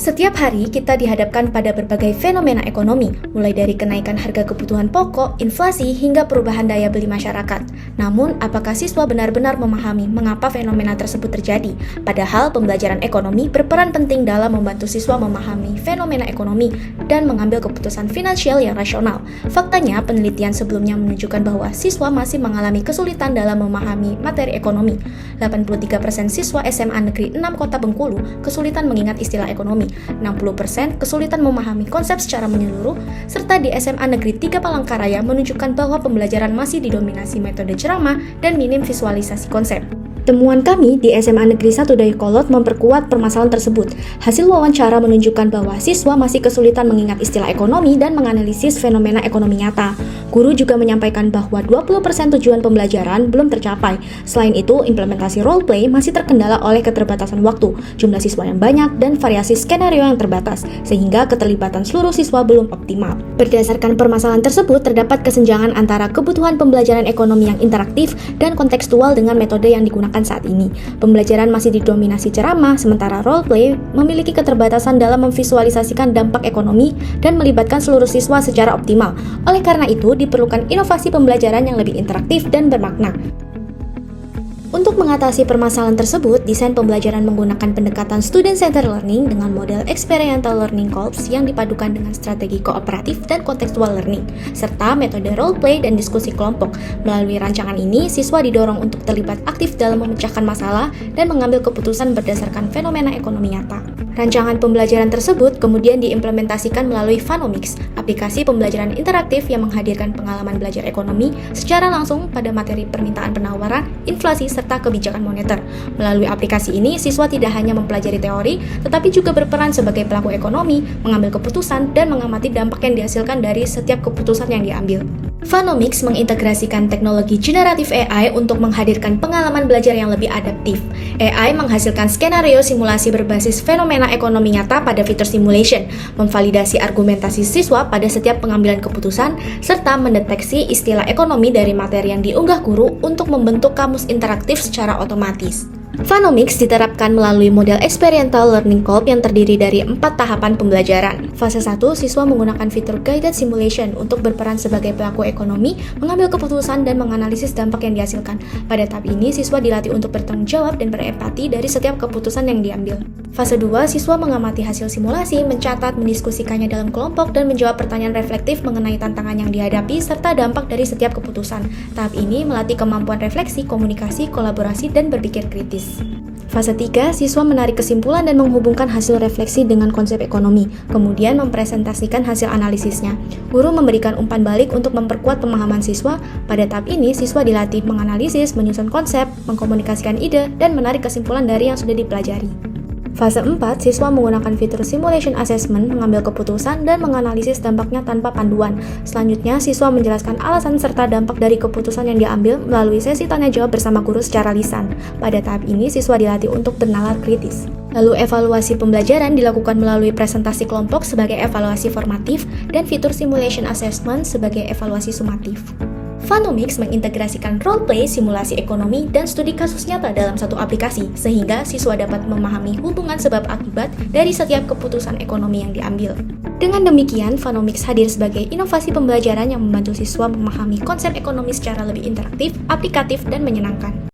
Setiap hari kita dihadapkan pada berbagai fenomena ekonomi, mulai dari kenaikan harga kebutuhan pokok, inflasi, hingga perubahan daya beli masyarakat. Namun, apakah siswa benar-benar memahami mengapa fenomena tersebut terjadi? Padahal pembelajaran ekonomi berperan penting dalam membantu siswa memahami fenomena ekonomi dan mengambil keputusan finansial yang rasional. Faktanya, penelitian sebelumnya menunjukkan bahwa siswa masih mengalami kesulitan dalam memahami materi ekonomi. 83% siswa SMA Negeri 6 Kota Bengkulu kesulitan mengingat istilah ekonomi. 60% kesulitan memahami konsep secara menyeluruh, serta di SMA Negeri 3 Palangkaraya menunjukkan bahwa pembelajaran masih didominasi metode ceramah dan minim visualisasi konsep. Temuan kami di SMA Negeri 1 Dayakolot memperkuat permasalahan tersebut. Hasil wawancara menunjukkan bahwa siswa masih kesulitan mengingat istilah ekonomi dan menganalisis fenomena ekonomi nyata. Guru juga menyampaikan bahwa 20% tujuan pembelajaran belum tercapai. Selain itu, implementasi role play masih terkendala oleh keterbatasan waktu, jumlah siswa yang banyak, dan variasi skenario yang terbatas, sehingga keterlibatan seluruh siswa belum optimal. Berdasarkan permasalahan tersebut, terdapat kesenjangan antara kebutuhan pembelajaran ekonomi yang interaktif dan kontekstual dengan metode yang digunakan saat ini. Pembelajaran masih didominasi ceramah, sementara role play memiliki keterbatasan dalam memvisualisasikan dampak ekonomi dan melibatkan seluruh siswa secara optimal. Oleh karena itu, diperlukan inovasi pembelajaran yang lebih interaktif dan bermakna. Untuk mengatasi permasalahan tersebut, desain pembelajaran menggunakan pendekatan student-centered learning dengan model experiential learning curves yang dipadukan dengan strategi kooperatif dan contextual learning, serta metode role play dan diskusi kelompok. Melalui rancangan ini, siswa didorong untuk terlibat aktif dalam memecahkan masalah dan mengambil keputusan berdasarkan fenomena ekonomi nyata. Rancangan pembelajaran tersebut kemudian diimplementasikan melalui Phanomics, aplikasi pembelajaran interaktif yang menghadirkan pengalaman belajar ekonomi secara langsung pada materi permintaan penawaran, inflasi, serta kebijakan moneter. Melalui aplikasi ini, siswa tidak hanya mempelajari teori, tetapi juga berperan sebagai pelaku ekonomi, mengambil keputusan, dan mengamati dampak yang dihasilkan dari setiap keputusan yang diambil. Phanomics mengintegrasikan teknologi generatif AI untuk menghadirkan pengalaman belajar yang lebih adaptif. AI menghasilkan skenario simulasi berbasis fenomena ekonomi nyata pada fitur simulation, memvalidasi argumentasi siswa pada setiap pengambilan keputusan, serta mendeteksi istilah ekonomi dari materi yang diunggah guru untuk membentuk kamus interaktif secara otomatis. Phanomics diterapkan melalui model experiential learning curve yang terdiri dari 4 tahapan pembelajaran. Fase 1, siswa menggunakan fitur guided simulation untuk berperan sebagai pelaku ekonomi, mengambil keputusan dan menganalisis dampak yang dihasilkan. Pada tahap ini, siswa dilatih untuk bertanggung jawab dan berempati dari setiap keputusan yang diambil. Fase 2, siswa mengamati hasil simulasi, mencatat, mendiskusikannya dalam kelompok, dan menjawab pertanyaan reflektif mengenai tantangan yang dihadapi serta dampak dari setiap keputusan. Tahap ini melatih kemampuan refleksi, komunikasi, kolaborasi, dan berpikir kritis. Fase 3, siswa menarik kesimpulan dan menghubungkan hasil refleksi dengan konsep ekonomi, kemudian mempresentasikan hasil analisisnya. Guru memberikan umpan balik untuk memperkuat pemahaman siswa. Pada tahap ini, siswa dilatih menganalisis, menyusun konsep, mengkomunikasikan ide, dan menarik kesimpulan dari yang sudah dipelajari. Fase 4, siswa menggunakan fitur simulation assessment, mengambil keputusan, dan menganalisis dampaknya tanpa panduan. Selanjutnya, siswa menjelaskan alasan serta dampak dari keputusan yang diambil melalui sesi tanya-jawab bersama guru secara lisan. Pada tahap ini, siswa dilatih untuk bernalar kritis. Lalu evaluasi pembelajaran dilakukan melalui presentasi kelompok sebagai evaluasi formatif dan fitur simulation assessment sebagai evaluasi sumatif. Phanomics mengintegrasikan role play, simulasi ekonomi, dan studi kasus nyata dalam satu aplikasi, sehingga siswa dapat memahami hubungan sebab akibat dari setiap keputusan ekonomi yang diambil. Dengan demikian, Phanomics hadir sebagai inovasi pembelajaran yang membantu siswa memahami konsep ekonomi secara lebih interaktif, aplikatif, dan menyenangkan.